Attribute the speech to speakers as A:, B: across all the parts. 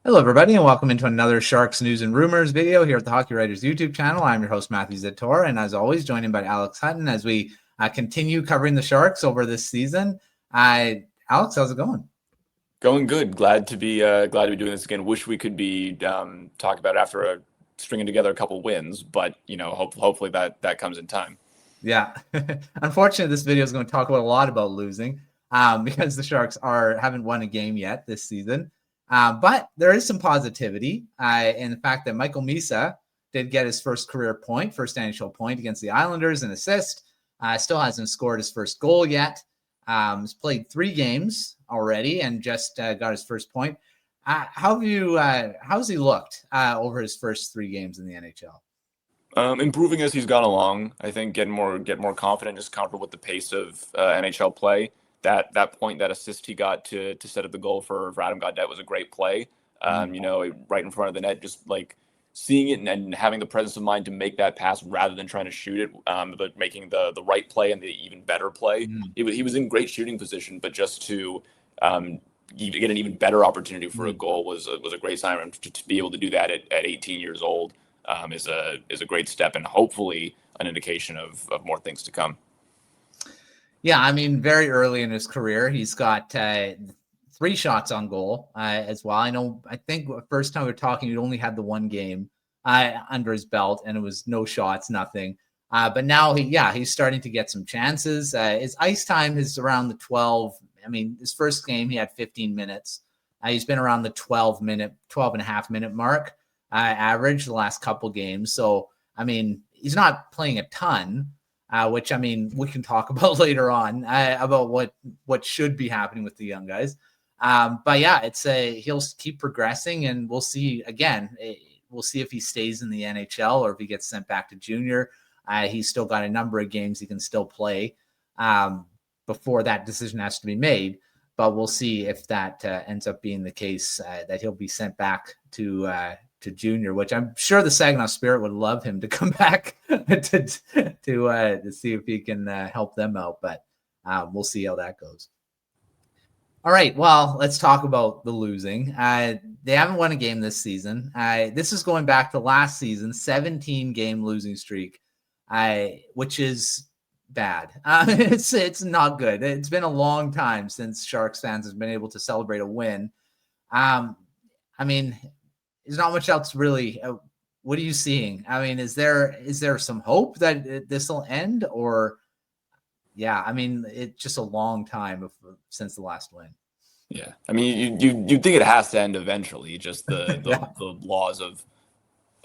A: Hello, everybody, and welcome into another Sharks News and Rumors video here at the Hockey Writers YouTube channel. I'm your host, Matthew Zator, and as always, joined by Alex Hutton as we continue covering the Sharks over this season. Alex, how's it going?
B: Going good. Glad to be doing this again. Wish we could be talking about it after stringing together a couple wins, but hopefully that comes in time.
A: Yeah, unfortunately, this video is going to talk about a lot about losing because the Sharks haven't won a game yet this season. But there is some positivity in the fact that Michael Misa did get his first NHL point against the Islanders, an assist. Still hasn't scored his first goal yet. He's played 3 games already and just got his first point. How's he looked over his first 3 games in the NHL?
B: Improving as he's gone along. I think get more confident, just comfortable with the pace of NHL play. That point, that assist he got to set up the goal for Adam Gaudette was a great play. Right in front of the net, just like seeing it and having the presence of mind to make that pass rather than trying to shoot it, but making the right play and the even better play. He was in great shooting position, but just to get an even better opportunity for a goal was a great sign. To be able to do that at 18 years old is a great step, and hopefully an indication of more things to come.
A: Yeah, I mean, very early in his career, he's got 3 shots on goal as well. I think the first time we were talking, he only had the 1 game under his belt, and it was no shots, nothing. But now he's starting to get some chances. His ice time is around the 12. I mean, his first game, he had 15 minutes. He's been around the 12 and a half minute mark average the last couple games. So, I mean, he's not playing a ton. Which, I mean, we can talk about later on about what should be happening with the young guys. But yeah, he'll keep progressing, and we'll see again. We'll see if he stays in the NHL or if he gets sent back to junior. He's still got a number of games he can still play before that decision has to be made. But we'll see if that ends up being the case, that he'll be sent back to junior, which I'm sure the Saginaw Spirit would love him to come back to see if he can help them out. But we'll see how that goes. All right, well, let's talk about the losing. They haven't won a game this season. This is going back to last season, 17-game losing streak, which is bad. It's not good. It's been a long time since Sharks fans have been able to celebrate a win. I mean, there's not much else really. What are you seeing? I mean, is there some hope that this will end, or yeah? I mean, it's just a long time since the last win.
B: Yeah, I mean, you think it has to end eventually. Just the laws of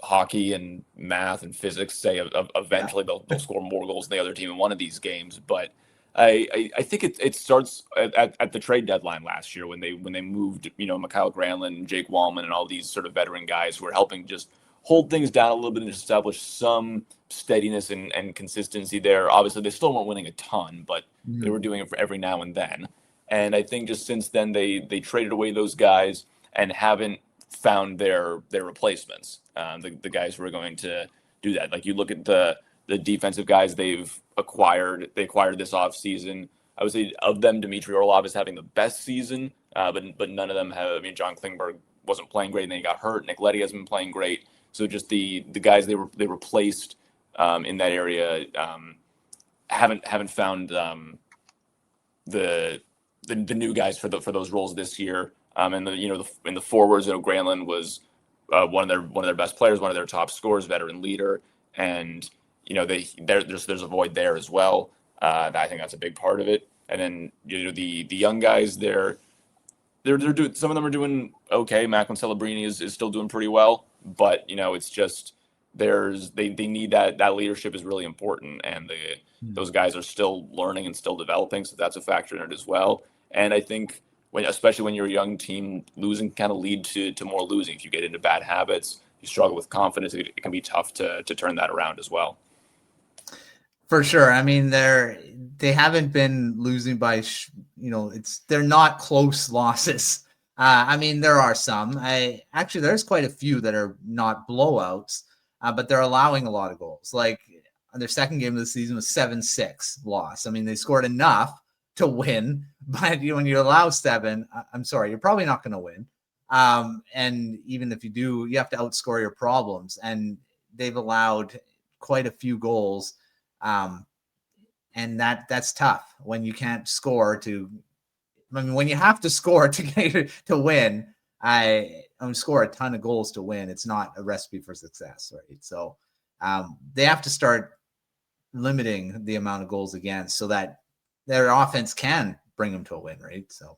B: hockey and math and physics say eventually they'll score more goals than the other team in one of these games. But I think it starts at the trade deadline last year when they moved Mikael Granlund, Jake Wallman, and all these sort of veteran guys who are helping just hold things down a little bit and establish some steadiness and consistency there. Obviously, they still weren't winning a ton, but they were doing it for every now and then. And I think just since then they traded away those guys and haven't found their replacements, the guys who are going to do that. Like you look at the defensive guys they've acquired. They acquired this offseason. I would say of them, Dmitry Orlov is having the best season, but none of them have. I mean, John Klingberg wasn't playing great, and then he got hurt. Nick Leddy hasn't been playing great. So just the guys they replaced in that area haven't found the new guys for those roles this year. And in the forwards, Granlund was one of their best players, one of their top scorers, veteran leader, and there's a void there as well. I think that's a big part of it. And then the young guys, they're doing, some of them are doing okay. Macklin Celebrini is still doing pretty well, but it's just they need that leadership is really important, and those guys are still learning and still developing, so that's a factor in it as well. And I think especially when you're a young team, losing kind of lead to more losing. If you get into bad habits, you struggle with confidence, it can be tough to turn that around as well.
A: For sure. I mean, they haven't been losing by, they're not close losses. I mean, there are some. There's quite a few that are not blowouts, but they're allowing a lot of goals. Like their second game of the season was 7-6 loss. I mean, they scored enough to win, but when you allow 7, I'm sorry, you're probably not going to win. And even if you do, you have to outscore your problems. And they've allowed quite a few goals. And that's tough when you can't score when you have to score to win, score a ton of goals to win. It's not a recipe for success, right? So they have to start limiting the amount of goals against so that their offense can bring them to a win, right? So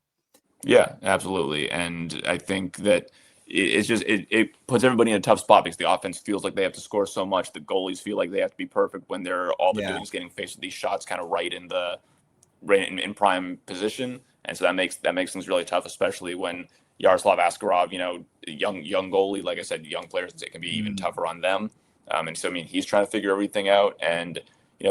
B: yeah, absolutely. And I think that it puts everybody in a tough spot because the offense feels like they have to score so much. The goalies feel like they have to be perfect when they're doing is getting faced with these shots kind of right in prime position. And so that makes things really tough, especially when Yaroslav Askarov, young goalie, like I said, young players, it can be even tougher on them. And so, I mean, he's trying to figure everything out. And,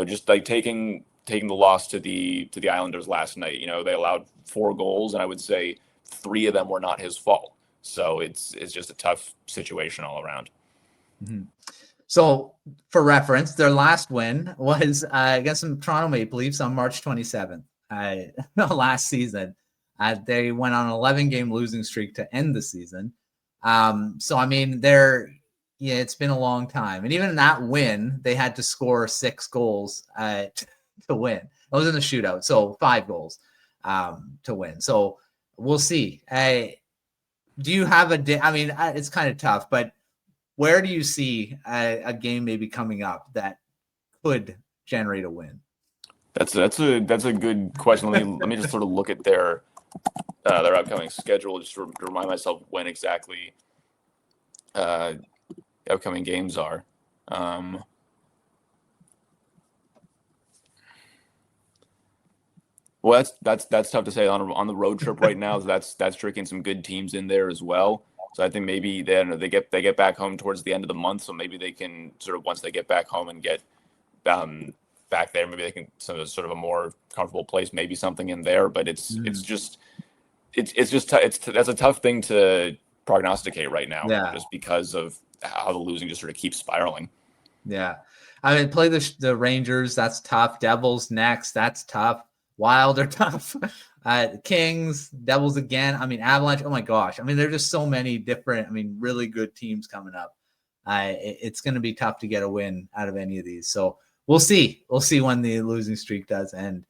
B: just like taking the loss to the Islanders last night, they allowed 4 goals, and I would say 3 of them were not his fault. So it's just a tough situation all around.
A: Mm-hmm. So for reference, their last win was against the Toronto Maple Leafs on March 27th last season. They went on an 11-game losing streak to end the season. So, I mean, it's been a long time. And even in that win, they had to score 6 goals to win. It was in a shootout, so 5 goals to win. So we'll see. Do you have it's kind of tough, but where do you see a game maybe coming up that could generate a win?
B: That's a good question. Let me just sort of look at their upcoming schedule just to remind myself when exactly the upcoming games are. Well, that's tough to say on the road trip right now. That's tricking some good teams in there as well. So I think maybe they get back home towards the end of the month. So maybe they can sort of, once they get back home and get back there, maybe they can sort of a more comfortable place, maybe something in there. But that's a tough thing to prognosticate right now, just because of how the losing just sort of keeps spiraling.
A: Yeah, I mean, play the Rangers. That's tough. Devils next. That's tough. Wild are tough. Kings, Devils again. I mean, Avalanche. Oh my gosh. I mean, there's just so many different, really good teams coming up. It's going to be tough to get a win out of any of these. So we'll see. We'll see when the losing streak does end.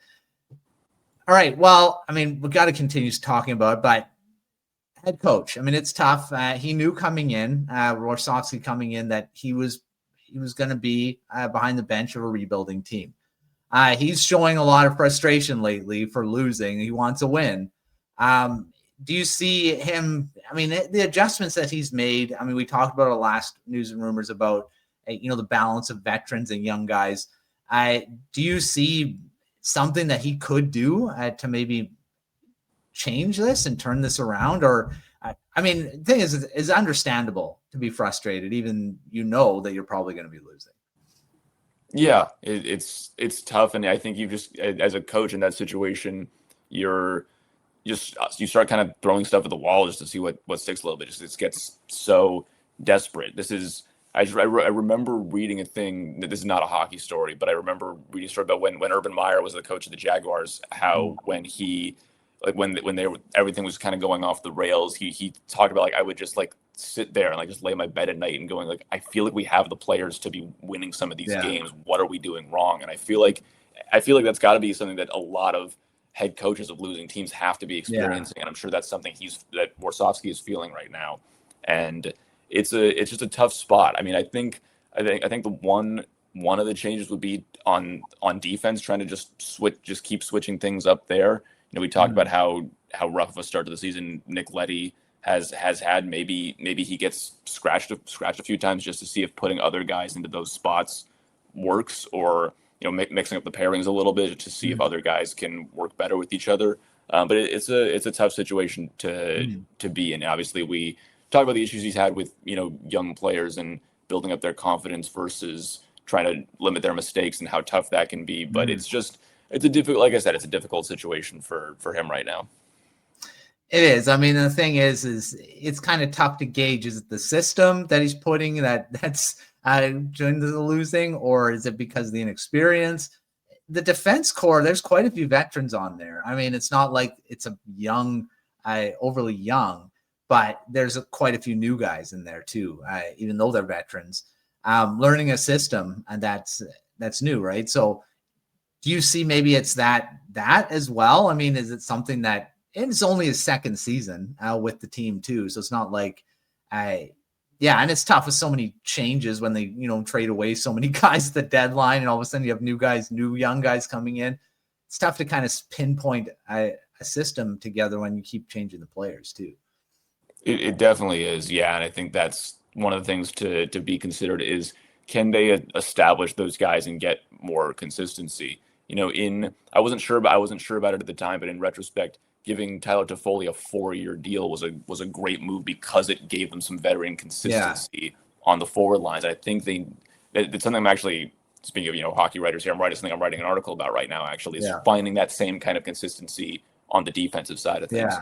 A: All right. Well, I mean, we've got to continue talking about it, but head coach. I mean, it's tough. He knew coming in, Warsofsky coming in, that he was going to be behind the bench of a rebuilding team. He's showing a lot of frustration lately for losing. He wants a win. Do you see him? I mean, the adjustments that he's made. I mean, we talked about our last news and rumors about, the balance of veterans and young guys. Do you see something that he could do to maybe change this and turn this around? Or, I mean, the thing is, it's understandable to be frustrated, even that you're probably going to be losing.
B: Yeah, it's tough, and I think you just, as a coach in that situation, you start kind of throwing stuff at the wall just to see what sticks a little bit. It gets so desperate. I remember reading a thing. This is not a hockey story, but I remember reading a story about when Urban Meyer was the coach of the Jaguars, how when he, like when everything was kind of going off the rails, he talked about, like, I would just like sit there and like just lay in my bed at night and going, like, I feel like we have the players to be winning some of these games. What are we doing wrong? And I feel like that's got to be something that a lot of head coaches of losing teams have to be experiencing, and I'm sure that's something that Warsofsky is feeling right now. And it's just a tough spot. I mean, I think the one of the changes would be on defense, trying to just keep switching things up there. We talked about how rough of a start to the season Nick Leddy has had. Maybe he gets scratched a few times just to see if putting other guys into those spots works, or mixing up the pairings a little bit to see if other guys can work better with each other. But it's a tough situation to be in. Obviously, we talk about the issues he's had with young players and building up their confidence versus trying to limit their mistakes and how tough that can be. But it's a difficult, like I said, it's a difficult situation for him right now.
A: It is. I mean, the thing is it's kind of tough to gauge. Is it the system that he's putting that's doing the losing, or is it because of the inexperience? The defense core, there's quite a few veterans on there. I mean, it's not like it's a young, overly young, but there's quite a few new guys in there too, even though they're veterans, learning a system, and that's new, right? So do you see maybe it's that as well? I mean, is it something that, and it's only his second season with the team too, so it's not like, yeah, and it's tough with so many changes when they, trade away so many guys at the deadline, and all of a sudden you have new young guys coming in. It's tough to kind of pinpoint a system together when you keep changing the players too.
B: It definitely is, yeah, and I think that's one of the things to be considered is, can they establish those guys and get more consistency? I wasn't sure about it at the time, but in retrospect, giving Tyler Toffoli a 4-year deal was a great move because it gave them some veteran consistency on the forward lines. I think it's something I'm actually, speaking of hockey writers here, I'm writing an article about right now, actually, is finding that same kind of consistency on the defensive side of things.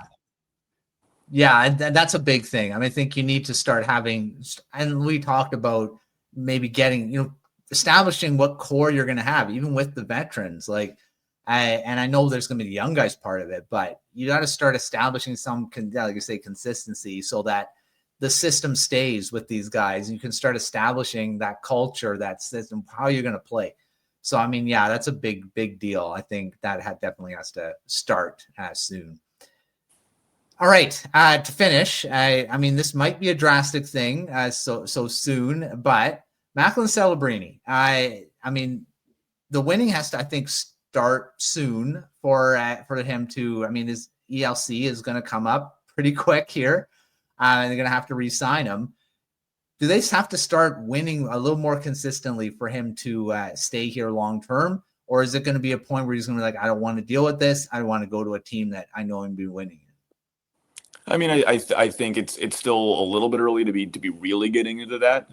A: Yeah, and that's a big thing. I mean, I think you need to start having, and we talked about maybe getting, establishing what core you're going to have, even with the veterans. Like, and I know there's going to be the young guys part of it, but you got to start establishing some, like you say, consistency, so that the system stays with these guys. You can start establishing that culture, that system, how you're going to play. So, I mean, yeah, that's a big deal. I think that definitely has to start soon. All right, to finish, I mean, this might be a drastic thing so soon, but Macklin Celebrini, I mean, the winning has to, I think, start soon for him to, I mean, his ELC is going to come up pretty quick here, and they're going to have to re-sign him. Do they have to start winning a little more consistently for him to stay here long term, or is it going to be a point where he's going to be like, I don't want to deal with this, I want to go to a team that I know I'm be winning?
B: I mean, I think it's still a little bit early to be really getting into that,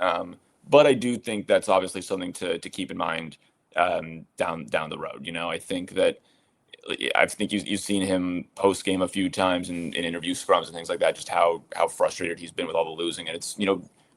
B: but I do think that's obviously something to keep in mind down the road. I think you've seen him post game a few times in interview scrums and things like that, just how frustrated he's been with all the losing, and it's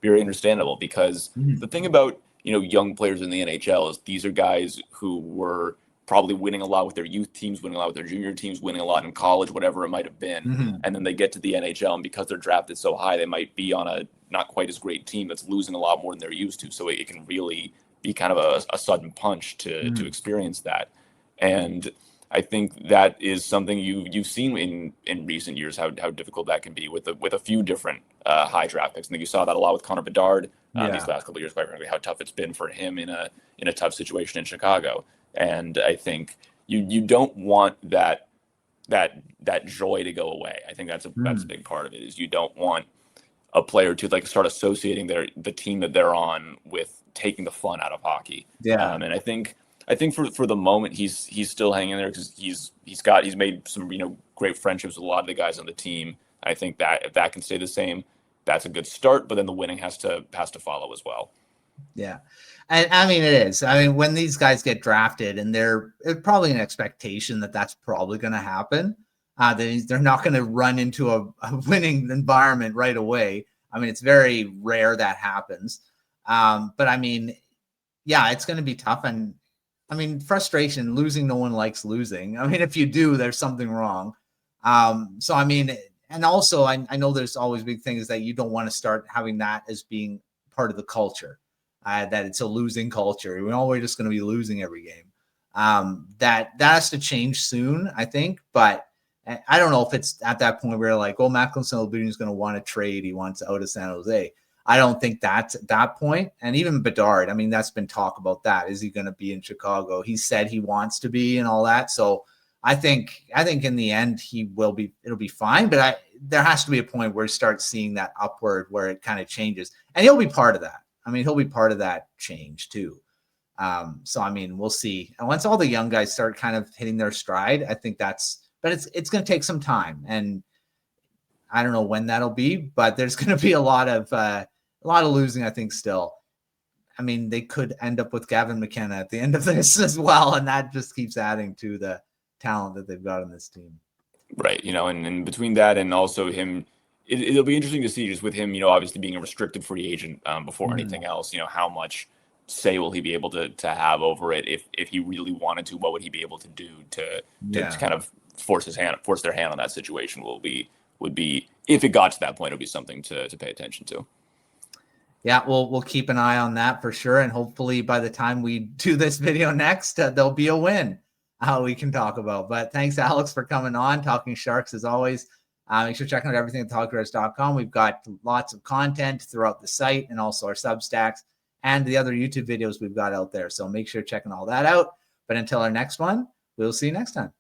B: very understandable, because the thing about young players in the NHL is these are guys who were probably winning a lot with their youth teams, winning a lot with their junior teams, winning a lot in college, whatever it might have been. And then they get to the NHL, and because they're drafted so high, they might be on a not quite as great team that's losing a lot more than they're used to. So it can really be kind of a sudden punch to experience that. And I think that is something you've seen in recent years, how difficult that can be with a few different high draft picks. I think you saw that a lot with Connor Bedard these last couple of years, quite frankly, how tough it's been for him in a tough situation in Chicago. And I think you don't want that joy to go away. I think that's a big part of it, is you don't want a player to start associating the team that they're on with taking the fun out of hockey. And I think for the moment he's still hanging there, because he's made some great friendships with a lot of the guys on the team. I think that if that can stay the same, that's a good start. But then the winning has to follow as well.
A: Yeah. And I mean, it is. I mean, when these guys get drafted, and there's probably an expectation that that's probably going to happen, they're not going to run into a winning environment right away. I mean, it's very rare that happens. But I mean, yeah, it's going to be tough. And I mean, frustration, losing, no one likes losing. I mean, if you do, there's something wrong. So, I mean, and also I know there's always big things that you don't want to start having that as being part of the culture. That it's a losing culture. We're just going to be losing every game. That has to change soon, I think. But I don't know if it's at that point where like, oh, Macklin Celebrini is going to want to trade. He wants out of San Jose. I don't think that's at that point. And even Bedard, I mean, that's been talk about that. Is he going to be in Chicago? He said he wants to be and all that. So I think in the end he will be. It'll be fine. But there has to be a point where you start seeing that upward, where it kind of changes, and he'll be part of that. I mean, he'll be part of that change too. So, I mean, we'll see. And once all the young guys start kind of hitting their stride, I think but it's going to take some time. And I don't know when that'll be, but there's going to be a lot of losing, I think, still. I mean, they could end up with Gavin McKenna at the end of this as well. And that just keeps adding to the talent that they've got in this team.
B: Right. And between that and also him, it'll be interesting to see, just with him, obviously being a restricted free agent before anything else, how much say will he be able to have over it? If he really wanted to, what would he be able to do to kind of force their hand on that situation will be would be, if it got to that point, it would be something to pay attention to.
A: Yeah, we'll keep an eye on that for sure. And hopefully by the time we do this video next, there'll be a win we can talk about. But thanks, Alex, for coming on, talking Sharks as always. Make sure to check out everything at talkers.com. We've got lots of content throughout the site and also our Substacks and the other YouTube videos we've got out there. So make sure checking all that out. But until our next one, we'll see you next time.